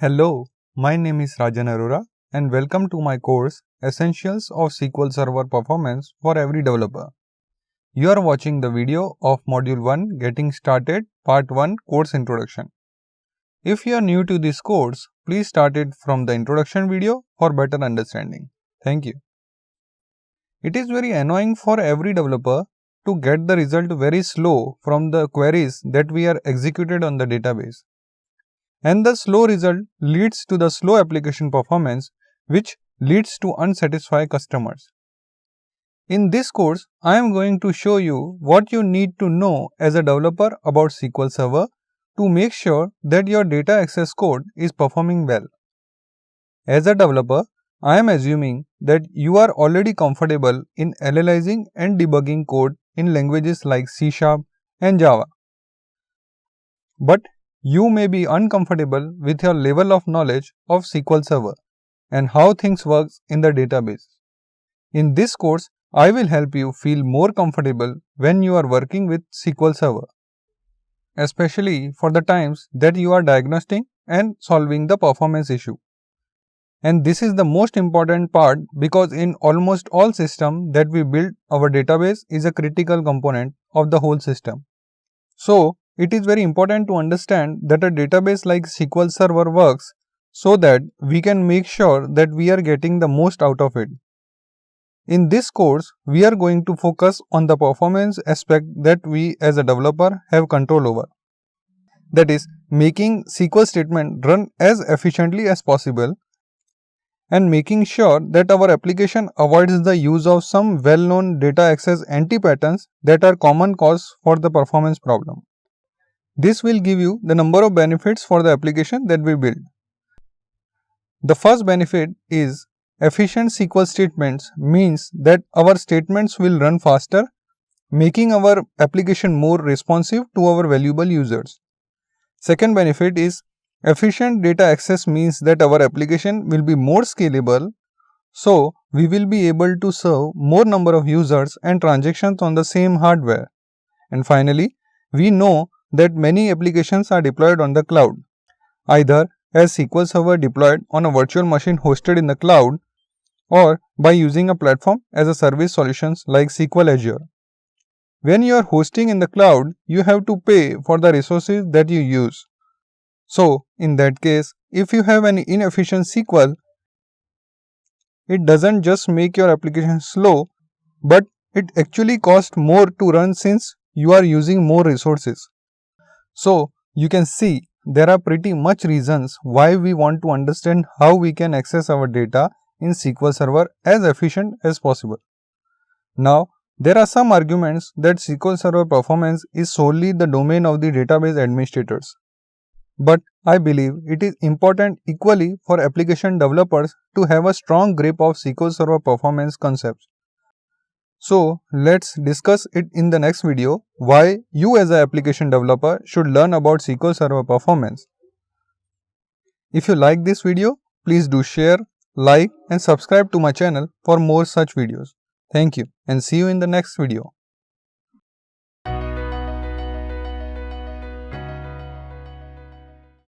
Hello, my name is Rajan Arora and welcome to my course Essentials of SQL Server Performance for Every Developer. You are watching the video of Module 1 Getting Started Part 1 Course Introduction. If you are new to this course, please start it from the introduction video for better understanding. Thank you. It is very annoying for every developer to get the result very slow from the queries that we are executed on the database. And the slow result leads to the slow application performance, which leads to unsatisfied customers. In this course, I am going to show you what you need to know as a developer about SQL Server to make sure that your data access code is performing well. As a developer, I am assuming that you are already comfortable in analyzing and debugging code in languages like C# and Java. But you may be uncomfortable with your level of knowledge of SQL Server and how things work in the database. In this course, I will help you feel more comfortable when you are working with SQL Server, especially for the times that you are diagnosing and solving the performance issue. And this is the most important part because in almost all systems that we build, our database is a critical component of the whole system. So, it is very important to understand that a database like SQL Server works so that we can make sure that we are getting the most out of it. In this course, we are going to focus on the performance aspect that we as a developer have control over. That is, making SQL statement run as efficiently as possible and making sure that our application avoids the use of some well-known data access anti-patterns that are common cause for the performance problem. This will give you the number of benefits for the application that we build. The first benefit is efficient SQL statements means that our statements will run faster, making our application more responsive to our valuable users. Second benefit is efficient data access means that our application will be more scalable, so we will be able to serve more number of users and transactions on the same hardware. And finally, we know that many applications are deployed on the cloud, either as SQL Server deployed on a virtual machine hosted in the cloud or by using a platform as a service solutions like SQL Azure. When you are hosting in the cloud, you have to pay for the resources that you use. So, in that case, if you have an inefficient SQL, it doesn't just make your application slow, but it actually costs more to run since you are using more resources. So, you can see there are pretty much reasons why we want to understand how we can access our data in SQL Server as efficient as possible. Now, there are some arguments that SQL Server performance is solely the domain of the database administrators. But I believe it is important equally for application developers to have a strong grip of SQL Server performance concepts. So, let's discuss it in the next video why you as an application developer should learn about SQL Server performance. If you like this video, please do share, like and subscribe to my channel for more such videos. Thank you and see you in the next video.